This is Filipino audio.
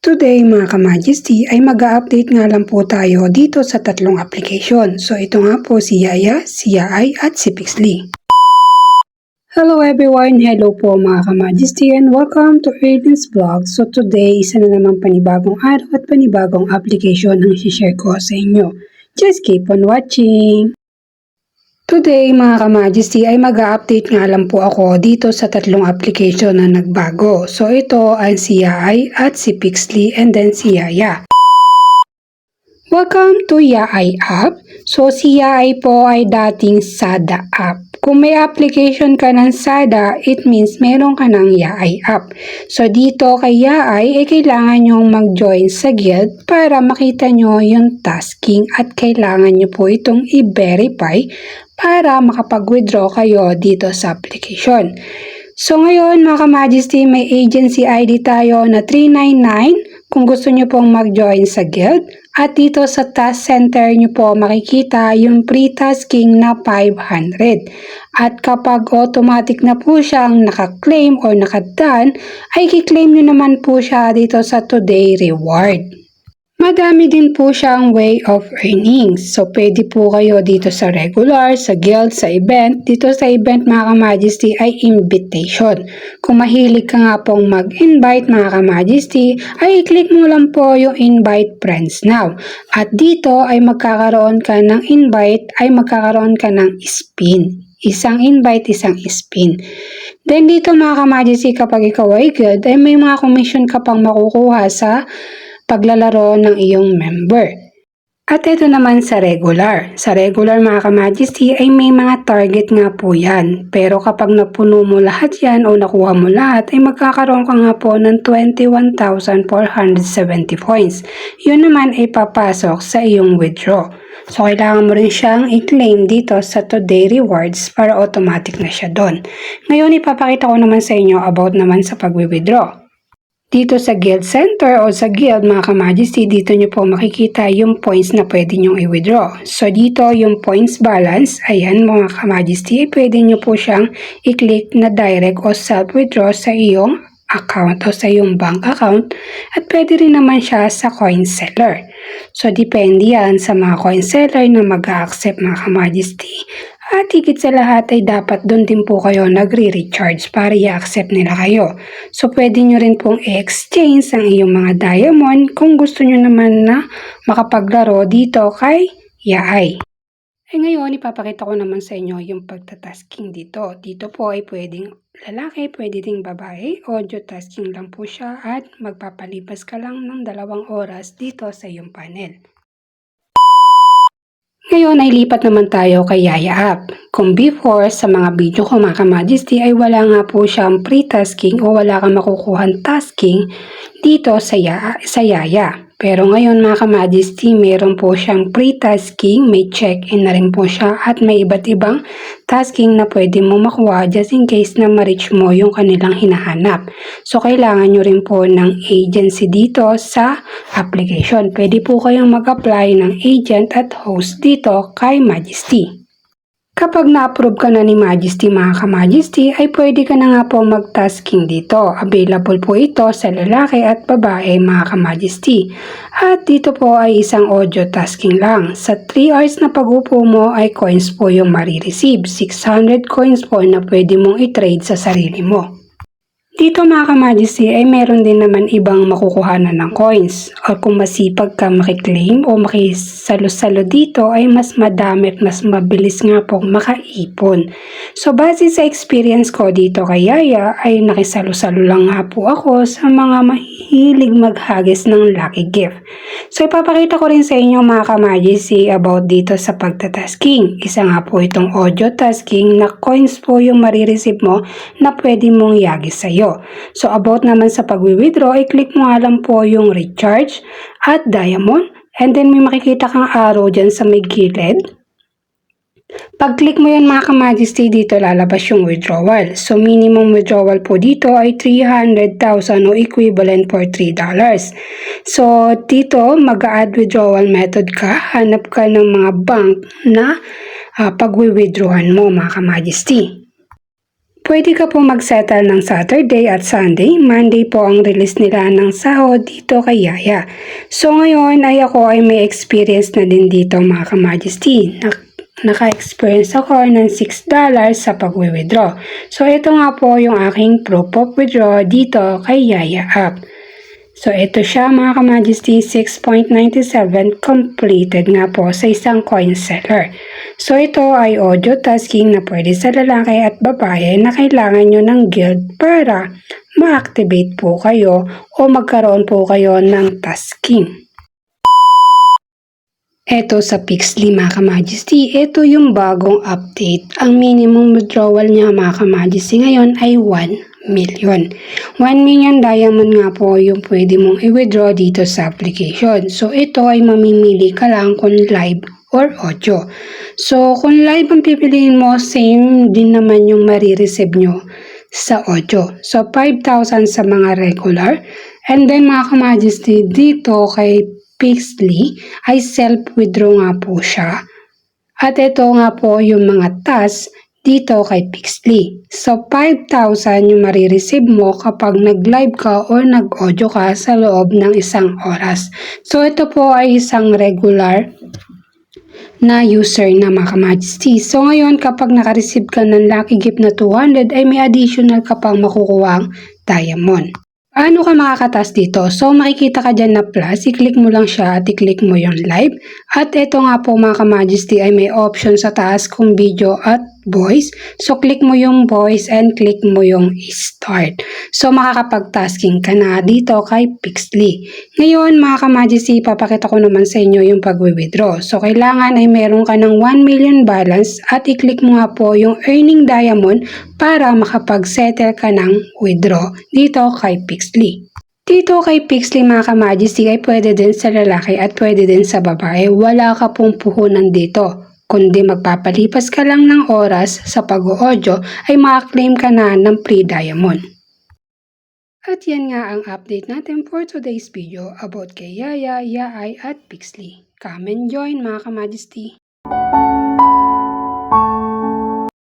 Today mga ka-Majesty ay mag-a-update nga lang po tayo dito sa tatlong application. So ito nga po si Yaya, si Yaay at si Pixly. Hello everyone! Hello po mga ka-Majesty and welcome to Aiden's Vlog. So today, isa na naman panibagong araw at panibagong application ang share ko sa inyo. Just keep on watching! Today mga ka-Majesty ay mag-a-update nga lang po ako dito sa tatlong application na nagbago. So ito ay si Yaay at si Pixly and then si Yaya. Welcome to Yaay app. So si Yaay po ay dating Sada app. Kung may application ka ng Sada, it means meron ka ng Yaay app. So dito kay Yaay ay kailangan nyong mag-join sa guild para makita nyo yung tasking at kailangan nyo po itong i-verify para makapag-withdraw kayo dito sa application. So ngayon mga ka-Majesty, may agency ID tayo na 399 kung gusto nyo pong mag-join sa guild. At dito sa task center nyo po makikita yung pre-tasking na 500. At kapag automatic na po siyang naka-claim or naka-done, ay kiklaim nyo naman po siya dito sa today reward. Madami din po siyang way of earnings. So, pwede po kayo dito sa regular, sa guild, sa event. Dito sa event mga ka-Majesty ay invitation. Kung mahilig ka nga pong mag-invite mga ka-Majesty, ay i-click mo lang po yung invite friends now. At dito ay magkakaroon ka ng invite, ay magkakaroon ka ng spin. Isang invite, isang spin. Then dito mga ka-Majesty, kapag ikaw ay guild, ay may mga commission ka pang makukuha sa paglalaro ng iyong member. At ito naman sa regular. Sa regular mga ka-Majesty ay may mga target nga po yan. Pero kapag napuno mo lahat yan o nakuha mo lahat ay magkakaroon ka nga po ng 21,470 points. Yun naman ay papasok sa iyong withdraw. So kailangan mo rin siyang i-claim dito sa today rewards para automatic na siya doon. Ngayon ipapakita ko naman sa inyo about naman sa pag-withdraw. Dito sa guild center o sa guild mga ka-Majesty, dito nyo po makikita yung points na pwede nyong i-withdraw. So dito yung points balance, ayan mga ka-Majesty, pwede nyo po siyang i-click na direct o self-withdraw sa iyong account o sa iyong bank account at pwede rin naman siya sa coin seller. So depende yan sa mga coin seller na mag-a-accept mga ka-Majesty. At higit sa lahat ay dapat doon din po kayo nagre-recharge para i-accept nila kayo. So pwede nyo rin pong i-exchange ang iyong mga diamond kung gusto nyo naman na makapaglaro dito kay Yaay. Ngayon ipapakita ko naman sa inyo yung pagtatasking dito. Dito po ay pwedeng lalaki, pwede ding babae. Audio tasking lang po siya at magpapalipas ka lang ng 2 oras dito sa iyong panel. Ngayon ay lipat naman tayo kay Yaya app. Kung before sa mga video ko mga ka-Majesty ay wala nga po siyang pre-tasking o wala kang makukuhan tasking dito sa Yaya. Pero ngayon mga ka-Majesty, meron po siyang pre-tasking, may check-in na rin po siya at may iba't ibang tasking na pwede mo makuha just in case na ma-reach mo yung kanilang hinahanap. So kailangan nyo rin po ng agency dito sa application. Pwede po kayong mag-apply ng agent at host dito kay Majesty. Kapag na-approve ka na ni Majesty mga ka-Majesty ay pwede ka na nga po mag-tasking dito. Available po ito sa lalaki at babae mga ka-Majesty. At dito po ay isang audio tasking lang. Sa 3 hours na pag-upo mo ay coins po yung marireceive. 600 coins po na pwede mong i-trade sa sarili mo. Dito mga ka-Majesty ay meron din naman ibang makukuhanan ng coins. O kung masipag ka makiklaim o makisalo-salo dito ay mas madami at mas mabilis nga pong makaipon. So base sa experience ko dito kay Yaya ay nakisalo-salo lang nga po ako sa mga mahilig maghagis ng lucky gift. So ipapakita ko rin sa inyo mga ka-Majesty about dito sa pagtatasking. Isa nga po itong audio tasking na coins po yung marireceive mo na pwede mong yagis sa'yo. So about naman sa pag-withdraw, i-click mo nga lang po yung recharge at diamond and then may makikita kang arrow dyan sa may gilid. Pag-click mo yan mga ka-Majesty, dito lalabas yung withdrawal. So minimum withdrawal po dito ay 300,000 o equivalent for $3. So dito mag-add withdrawal method ka, hanap ka ng mga bank na pag-withdrawan mo mga ka-Majesty. Pwede ka po mag-settle ng Saturday at Sunday. Monday po ang release nila ng sahod dito kay Yaya. So ngayon ay ako ay may experience na din dito mga ka-Majesty. Naka-experience ako ng $6 sa pag-withdraw. So ito nga po yung aking proof of withdraw dito kay Yaya app. So ito siya mga ka-Majesty, 6.97 completed nga po sa isang coin seller. So ito ay audio tasking na pwede sa lalaki at babae na kailangan nyo ng guild para ma-activate po kayo o magkaroon po kayo ng tasking. Ito sa Pixly mga ka-Majesty, ito yung bagong update. Ang minimum withdrawal niya mga ka-Majesty ngayon ay 1 million. 1 million diamond nga po yung pwede mong i-withdraw dito sa application. So ito ay mamimili ka lang kung live or audio. So kung live ang pipiliin mo, same din naman yung marireceive nyo sa audio. So 5,000 sa mga regular. And then mga ka-Majesty, dito kay Pixly ay self-withdraw nga po siya. At ito nga po yung mga tasks dito kay Pixly. So 5,000 yung marireceive mo kapag nag-live ka or nag-audio ka sa loob ng isang oras. So ito po ay isang regular na user na mga ka-Majesty. So ngayon kapag naka-receive ka ng lucky gift na 200 ay may additional ka pang makukuhang diamond. Paano ka makakatas dito? So makikita ka dyan na plus, i-click mo lang siya at i-click mo yung live. At ito nga po mga ka-Majesty ay may option sa taas kung video at voice. So click mo yung voice and click mo yung start. So makakapag-tasking ka na dito kay Pixly. Ngayon mga ka-Majesty, papakita ko naman sa inyo yung pag-withdraw. So kailangan ay meron ka ng 1 million balance at i-click mo nga po yung earning diamond para makapag-settle ka ng withdraw dito kay Pixly. Dito kay Pixly mga ka-Majesty ay pwede din sa lalaki at pwede din sa babae. Wala ka pong puhunan dito. Kundi magpapalipas ka lang ng oras sa pag-audio ay makaklaim ka na ng free diamond. At yan nga ang update natin for today's video about kay Yaya, Yaay at Pixly. Come and join mga ka-Majesty.